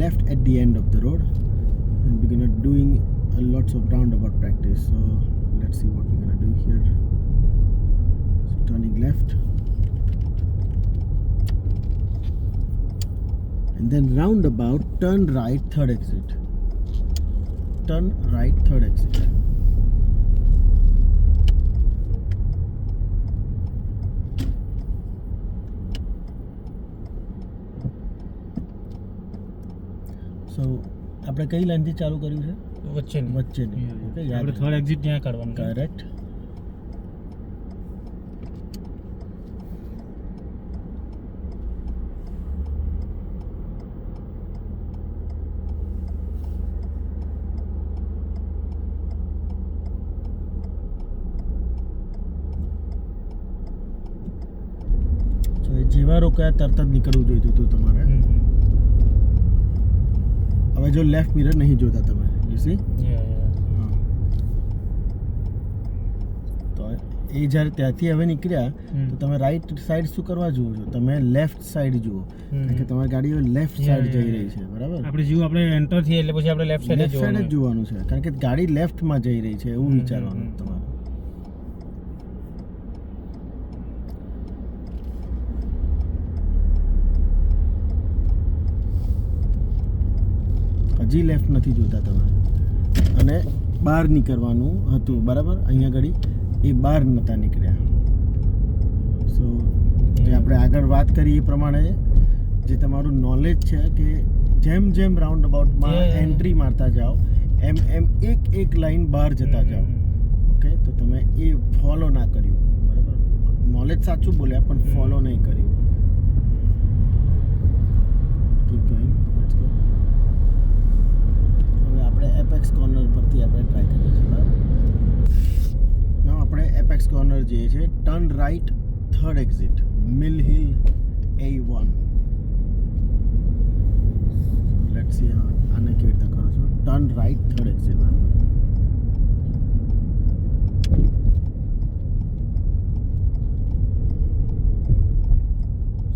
left at the end of the road, and we're gonna doing lots of roundabout practice. So let's see what we're gonna do here. So turning left, and then roundabout, turn right, third exit. Turn right, third exit. સો આપણે કઈ લાઈનથી ચાલુ કર્યું છે? વચ્ચેની okay, આપણે third exit ત્યાં કાઢવાનું. Correct. જેવા રોકાયા તરત જ નીકળવું જોઈતું હતું તમારે. હવે જો લેફ્ટ મિરર નહીં જોતા તમે, યુ સી. તો એ જ્યારે ત્યાંથી હવે નીકળ્યા તો તમે રાઈટ સાઈડ શું કરવા જુઓ છો? તમે લેફ્ટ સાઈડ જુઓ, કારણ કે તમારી ગાડીઓ લેફ્ટ સાઈડ જઈ રહી છે, બરાબર? આપણે એન્ટર થઈએ એટલે પછી આપણે લેફ્ટ સાઈડ જ જોવાનું છે, કારણ કે ગાડી લેફ્ટમાં જઈ રહી છે એવું વિચારવાનું તમારે. હજી લેફ્ટ નથી જોતા તમે, અને બહાર નીકળવાનું હતું, બરાબર? અહીંયા ઘડી એ બહાર નહોતા નીકળ્યા. સો જે આપણે આગળ વાત કરી એ પ્રમાણે જે તમારું નોલેજ છે કે જેમ જેમ રાઉન્ડ અબાઉટમાં એન્ટ્રી મારતા જાઓ એમ એમ એક લાઈન બહાર જતા જાઓ. ઓકે, તો તમે એ ફોલો ના કર્યું, બરાબર? નોલેજ સાચું બોલ્યા પણ ફોલો નહીં કર્યું. Keep going, let's go. આપણે એપેક્સ કોર્નર પરથી આપણે ટ્રાય કરીએ છીએ, બરાબર? નામ આપણે એપેક્સ કોર્નર જઈએ છીએ. Turn right, third exit, mill hill A1. Let's see આને કેવી રીતે કરો છો. ટર્ન રાઈટ, થર્ડ એક્ઝિટ, બરાબર?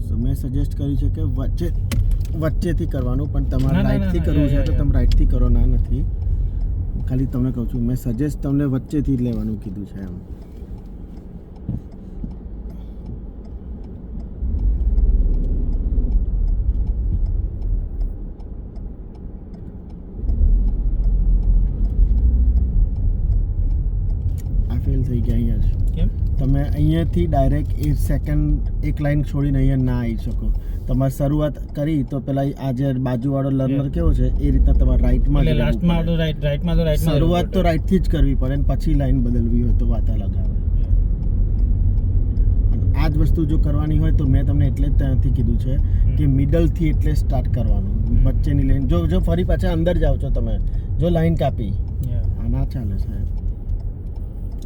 સો મેં સજેસ્ટ કર્યું છે કે વચ્ચેથી કરવાનું, પણ તમારે રાઈટથી કરવું છે તો તમે રાઈટથી કરો. ના, નથી, ખાલી તમને કહું છું, મેં સજેસ્ટ તમને વચ્ચેથી જ લેવાનું કીધું છે એમ. આ ફેલ થઈ ગયા અહીંયા જ. કેમ? તમે અહીંયાથી ડાયરેક્ટ એ સેકન્ડ એક લાઈન છોડીને અહીંયા ના આવી શકો. તમારે શરૂઆત કરી તો પેલા આ જે બાજુવાળો લર્નર કેવો છે એ રીતના તમારે રાઈટમાં શરૂઆત તો રાઈટથી જ કરવી પડે, ને પછી લાઈન બદલવી હોય તો વાતા લગાવે. અને આ જ વસ્તુ જો કરવાની હોય તો મેં તમને એટલે જ ત્યાંથી કીધું છે કે મિડલથી એટલે સ્ટાર્ટ કરવાનું, વચ્ચેની લાઈન. જો ફરી પાછા અંદર જાઓ છો તમે, જો લાઈન કાપી, આ ના ચાલે સાહેબ,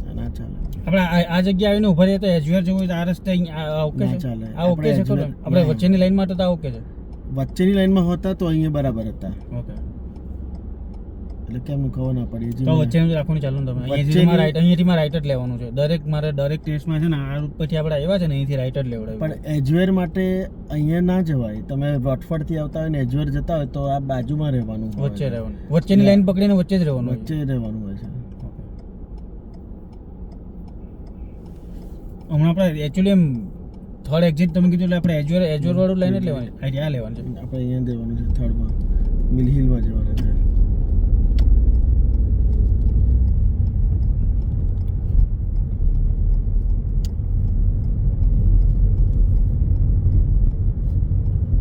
આ ના ચાલે. આપણે આ જગ્યા આવીને ઉભા રહીએ તો એજ્યુઅર જવું હોય તો આ રસ્તે ઓકે છે? ચાલે. આ ઓકે છે ખરો? આપણે વચ્ચેની લાઈન માટે તો ઓકે છે. વચ્ચેની લાઈનમાં હોતા તો અહીંયા બરાબર હતા. ઓકે, એટલે કેમ ખબર ના પડી. તો વચ્ચેનું રાખવાનું ચાલુ ને તમે. અહીંયાથી મારે રાઈટ જ લેવાનું છે. દરેક ટેસ્ટમાં છે ને આ રૂટ પરથી આપણે આવ્યા છે ને અહીંથી રાઈટ જ લેવડાવ્યું. પણ એજવેર માટે અહીંયા ના જવાય. તમે વોટફર્ડથી આવતા હોય ને એજવેર જતા હોય તો આ બાજુમાં રહેવાનું, વચ્ચે રહેવાનું. વચ્ચેની લાઈન પકડીને વચ્ચે જ રહેવાનું, વચ્ચે રહેવાનું હોય છે. હમણાં આપણે એકચ્યુઅલી એમ થર્ડ એક્ઝિટ તમે કીધું એટલે આપણે એજ્યોર વાળું લાઈન જ લેવાની. આ લેવાનું છે આપણે, અહીંયા દેવાનું છે. થર્ડમાં મિલ હિલમાં જવાનું છે.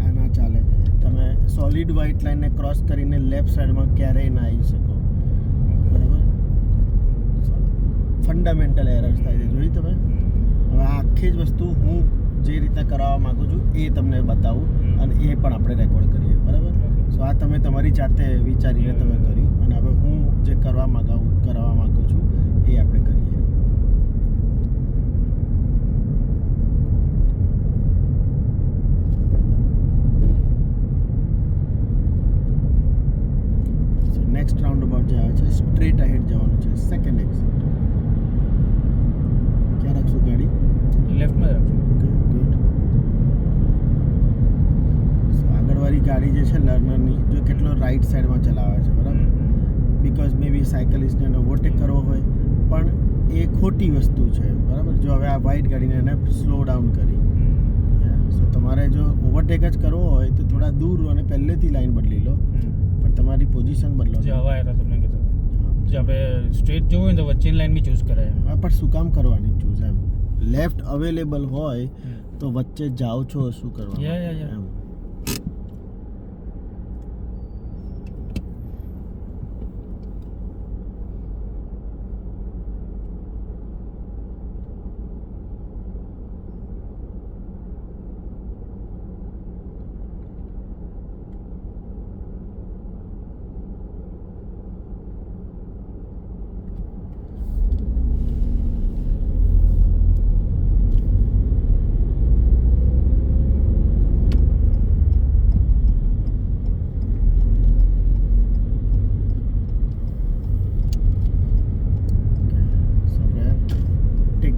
આ ના ચાલે. તમે સોલિડ વ્હાઇટ લાઈનને ક્રોસ કરીને લેફ્ટ સાઈડમાં ક્યારેય ના આવી શકો, બરાબર? ફંડામેન્ટલ એરર્સ થાય છે, જોઈ તમે? હવે આખી જ વસ્તુ હું જે રીતે કરાવવા માંગુ છું એ તમને બતાવું, અને એ પણ આપણે રેકોર્ડ કરીએ, બરાબર? સો આ તમે તમારી જાતે વિચારીને તમે કર્યું, અને હવે હું જે કરાવવા માંગુ છું એ આપણે કરીએ. સો નેક્સ્ટ રાઉન્ડ અબાઉટ જે આવે છે સ્ટ્રેટ અહેડ જવાનું છે, સેકન્ડ એક્ઝિટ. ક્યાં રાખશું ગાડી? લેફ્ટમાં રાખશું. Okay, good. સો આગળવાળી ગાડી જે છે લર્નરની, જો કે એ સાયકલિસ્ટને ઓવરટેક કરવો હોય, પણ એ ખોટી વસ્તુ છે, બરાબર. જો હવે આ વ્હાઇટ ગાડીને એને સ્લો ડાઉન કરી, સો તમારે જો ઓવરટેક જ કરવો હોય તો થોડા દૂર અને પહેલેથી લાઈન બદલી લો, પણ તમારી પોઝિશન બદલો. જે હવા આવ્યા તમને કીધું જે આપણે સ્ટ્રેટ જોવું હોય તો વચ્ચેની લાઈન બી ચૂઝ કરાય. હા, પણ શું કામ કરવાની ચૂઝ એમ? લેફ્ટ અવેલેબલ હોય તો વચ્ચે જાઓ છો શું કરવાનું એમ.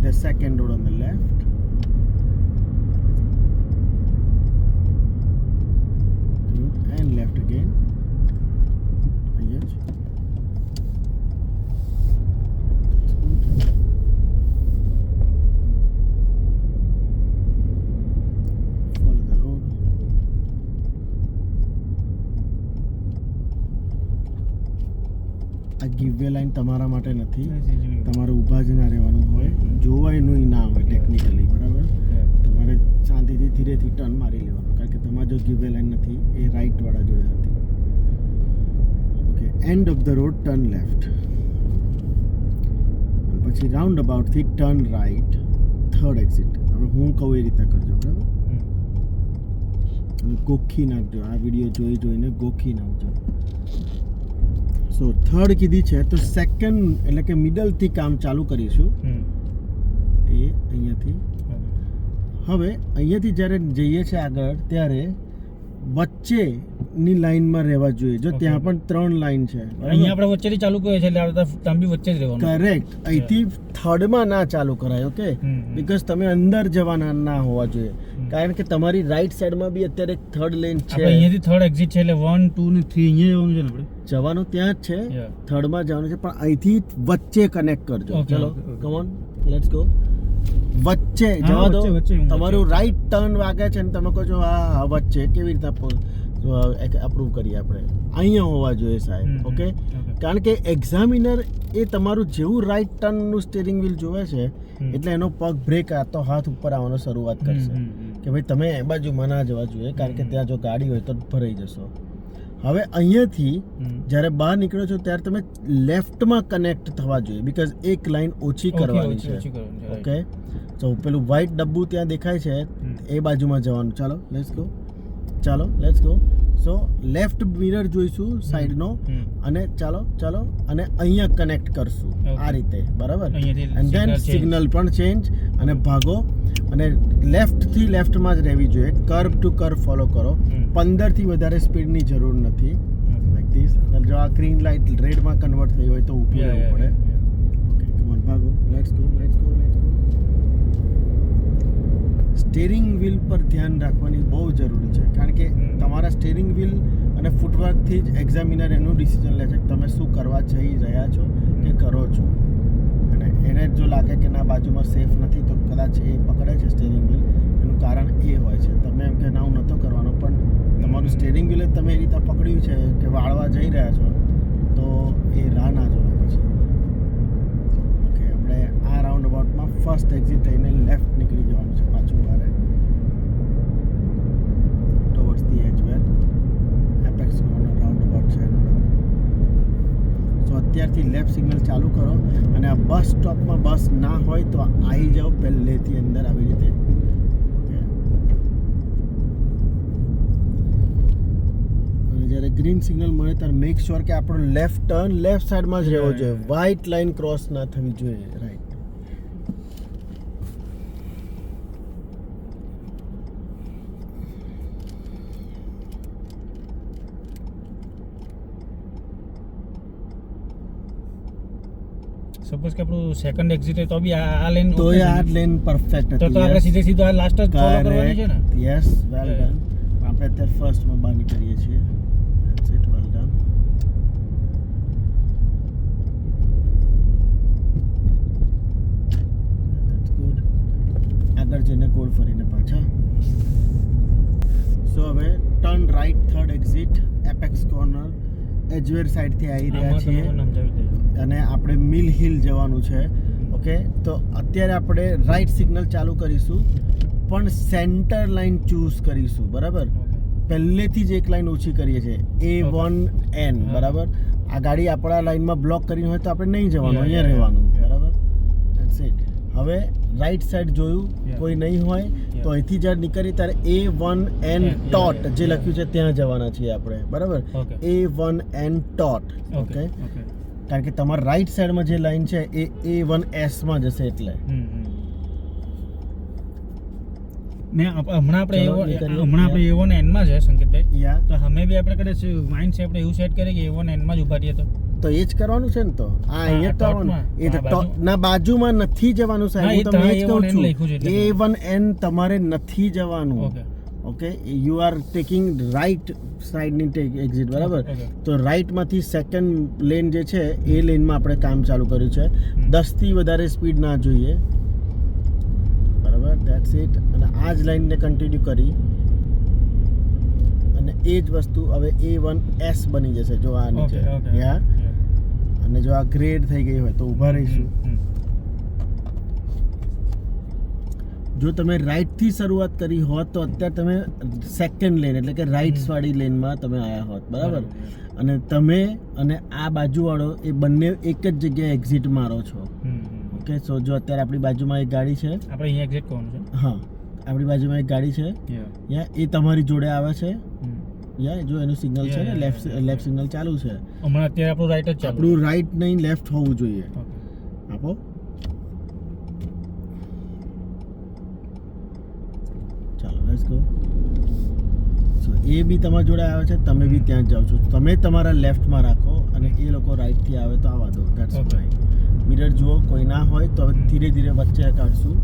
The second road on the left. Good. And left again. Yes. Follow the road. આ ગીવવે લાઈન તમારા માટે નથી, તમારે ઊભા જ ના રહેવાનું હોય, જોવાયનું ના હોય ટેકનિકલી, બરાબર. તમારે શાંતિથી ધીરેથી ટર્ન મારી લેવાનું, કારણ કે તમારે જો ગીવવે લાઈન નથી, એ રાઈટવાળા જોડે હતી. Okay, and of the road turn left, પછી રાઉન્ડ અબાઉટથી ટર્ન રાઈટ, થર્ડ એક્ઝિટ. હવે હું કહું એ રીતના કરજો, બરાબર. અને ગોખી નાખજો, આ વિડીયો જોઈને ગોખી નાખજો. સો થર્ડ કીધી છે તો સેકન્ડ એટલે કે મિડલથી કામ ચાલુ કરીશું. એ અહીંયાથી હવે અહીંયાથી જ્યારે જઈએ છીએ આગળ ત્યારે વચ્ચેની લાઈનમાં રહેવા જોઈએ. જો ત્યાં પણ 3 લાઈન છે, અહીંયા આપણે વચ્ચેથી ચાલુ કરીએ છીએ એટલે ત્યાં બી વચ્ચે જ રહેવાનું. કરેક્ટ. અહીંથી થર્ડમાં ના ચાલુ કરાય, ઓકે, બીકોઝ તમે અંદર જવાના ના હોવા જોઈએ, કારણ કે તમારી રાઈટ સાઈડમાં બી અત્યારે થર્ડ લેન છે. અહીંયાથી થર્ડ એક્ઝિટ છે એટલે 1 2 ને 3 અહીંયા જવાનું છે ને આપણે. જવાનું ત્યાં જ છે, થર્ડમાં જવાનું છે, પણ અહીંથી વચ્ચે કનેક્ટ કરજો. ચલો કમ ઓન, લેટ્સ ગો. વચ્ચે જવા દો. તમારું રાઈટ ટર્ન વાગે છે ને તમે કહો છો આ વચ્ચે કેવી રીતે અપ્રૂવ કરીએ આપણે? અહીંયા હોવા જોઈએ સાહેબ, ઓકે. કારણ કે એક્ઝામિનર એ તમારું જેવું રાઈટ ટર્નનું સ્ટીરિંગ વ્હીલ જોવે છે એટલે એનો પગ બ્રેક તો હાથ ઉપર આવવાનો શરૂઆત કરશે કે ભાઈ તમે એ બાજુમાં ના જવા જોઈએ, કારણ કે ત્યાં જો ગાડી હોય તો ભરાઈ જશો. હવે અહીંયાથી જ્યારે બહાર નીકળો છો ત્યારે તમે લેફ્ટમાં કનેક્ટ થવા જોઈએ, બીકોઝ એક લાઈન ઓછી કરવાની છે, ઓકે. તો પેલું વ્હાઇટ ડબ્બુ ત્યાં દેખાય છે એ બાજુમાં જવાનું. ચાલો લેટ્સ ગો, ચાલો let's go. So left mirror જોઈશું સાઈડનો, અને ચાલો અને અહીંયા કનેક્ટ કરશું આ રીતે, બરાબર. એન્ડ ધેન સિગ્નલ પણ ચેન્જ અને ભાગો, અને લેફ્ટથી લેફ્ટમાં જ રહેવી જોઈએ. કર્વ ટુ કર્વ ફોલો કરો. 15 થી વધારે સ્પીડની જરૂર નથી. Like this. જો આ ગ્રીન લાઇટ રેડમાં કન્વર્ટ થઈ હોય તો ઊભું રહેવું પડે. ઓકે, કમ ઓન, ભાગો. Let's go. સ્ટીરિંગ વ્હીલ પર ધ્યાન રાખવાની બહુ જરૂરી છે, કારણ કે તમારા સ્ટીરિંગ વ્હીલ અને ફૂટવર્કથી જ એક્ઝામિનર એનું ડિસિઝન લે છે કે તમે શું કરવા જઈ રહ્યા છો કે કરો છો. અને એને જો લાગે કે ના બાજુમાં સેફ નથી તો કદાચ એ પકડે છે સ્ટીરિંગ વ્હીલ, એનું કારણ એ હોય છે. તમે એમ કે ના હું નહોતો કરવાનો, પણ તમારું સ્ટીરિંગ વ્હીલ જ તમે એ રીતે પકડ્યું છે કે વાળવા જઈ રહ્યા છો તો એ રાહ ના જોવે પછી. ઓકે, આપણે આ રાઉન્ડ અબાઉટમાં ફર્સ્ટ એક્ઝિટ લઈને લેફ્ટ નીકળી જવાનું છે પાછું બહાર towards the edge where apex roundabout છે એનું નામ. સો અત્યારથી લેફ્ટ સિગ્નલ ચાલુ કરો, અને આ બસ સ્ટોપમાં બસ ના હોય તો આવી જાઓ પહેલેથી અંદર આવી રીતે. ઓકે, અને જ્યારે ગ્રીન સિગ્નલ મળે ત્યારે મેક શ્યોર કે આપણો લેફ્ટ ટર્ન લેફ્ટ સાઈડમાં જ રહેવો જોઈએ, વ્હાઇટ લાઈન ક્રોસ ના થવી જોઈએ. રાઈટ. સપોઝ કે આપણું સેકન્ડ એક્ઝિટ હોય તો બી આ લેન તો આ લેન પરફેક્ટ હતી. તો આપણે સીધે આ લાસ્ટ જ ફોલો કરવાની છે ને. Yes, well done. આપણે અત્યારે ફર્સ્ટમાં બહાર નીકળીએ છીએ. That's it, well done. ફરીને પાછા. સો હવે turn right third exit apex corner એજવેર સાઈડથી આવી રહ્યા છીએ અને આપણે મિલ હિલ જવાનું છે. ઓકે, તો અત્યારે આપણે રાઈટ સિગ્નલ ચાલુ કરીશું પણ સેન્ટર લાઈન ચૂઝ કરીશું. બરાબર, પહેલેથી જ એક લાઈન ઓછી કરીએ છીએ A1N. બરાબર, આ ગાડી આપણા લાઈનમાં બ્લોક કરી હોય તો આપણે નહીં જવાનું, અહીંયા રહેવાનું. બરાબર, ધેટ્સ ઇટ. હવે રાઈટ સાઈડ જોયું, કોઈ નહીં હોય તો અહીંથી જ્યારે નીકળીએ ત્યારે A1N ટોટ જે લખ્યું છે ત્યાં જવાના છીએ આપણે. બરાબર, A1N ટોટ. ઓકે, કારણ કે તમારા રાઈટ સાઈડમાં જે લાઈન છે એ A1S માં જશે એટલે. ને હમણાં આપણે A1N માં છે સંકેતભાઈ. યા તો અમે બી આપણે કદાચ માઇન્ડ છે આપણે એવું સેટ કરીએ કે A1N માં જ ઉભા રહીએ તો એ જ કરવાનું છે ને. તો આ અહીંયા તો આવવાનું, એ તો ના બાજુમાં નથી જવાનું સાહેબ. હું તમને એ જ કહું છું A1N તમારે નથી જવાનું. Okay, you are taking right સાઈડની એક્ઝિટ. બરાબર, તો રાઈટમાંથી સેકન્ડ લેન જે છે એ લેનમાં આપણે કામ ચાલુ કર્યું છે. 10 થી વધારે સ્પીડ ના જોઈએ. બરાબર, ધેટ્સ ઇટ. અને આ જ લાઈનને કન્ટિન્યુ કરી અને એ જ વસ્તુ હવે A1S બની જશે. જો આ નીચે યા, અને જો આ ગ્રેડ થઈ ગઈ હોય તો ઊભા રહીશું. જો તમે રાઈટથી શરૂઆત કરી હોત તો અત્યારે તમે સેકન્ડ લેન એટલે કે રાઈટ્સ વાળી લેનમાં તમે આવ્યા હોત. બરાબર, અને તમે અને આ બાજુવાળો એ બંને એક જ જગ્યાએ એક્ઝિટ મારો છો. ઓકે, સો જો અત્યારે આપણી બાજુમાં એક ગાડી છે, આપણે અહીંયા એક્ઝિટ કરવાનું છે. હા, આપણી બાજુમાં એક ગાડી છે, યા એ તમારી જોડે આવે છે. યા જો એનું સિગ્નલ છે ને, લેફ્ટ સિગ્નલ ચાલુ છે. હમણાં અત્યારે આપણું રાઈટ જ ચાલુ, આપણું રાઈટ નહીં લેફ્ટ હોવું જોઈએ. આપો. ચાલો લેટ્સ ગો. સો એ બી તમારી જોડે આવે છે, તમે બી ત્યાં જ જાઓ છો. તમે તમારા લેફ્ટમાં રાખો અને એ લોકો રાઈટથી આવે તો આવવા દો. That's fine. મિરર જુઓ, કોઈ ના હોય તો હવે ધીરે ધીરે વચ્ચે કાઢશું.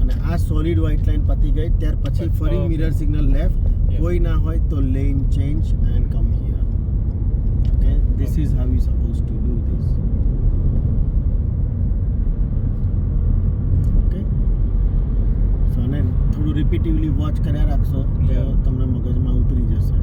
અને આ સોલિડ વ્હાઇટ લાઈન પતી ગઈ ત્યાર પછી ફરી મિરર સિગ્નલ લેફ્ટ. કોઈ ના હોય તો lane change and come here. Okay, this is how you suppose to do this. Okay, so આને થોડું રિપીટિવલી વોચ કર્યા રાખશો તો તમને મગજમાં ઉતરી જશે.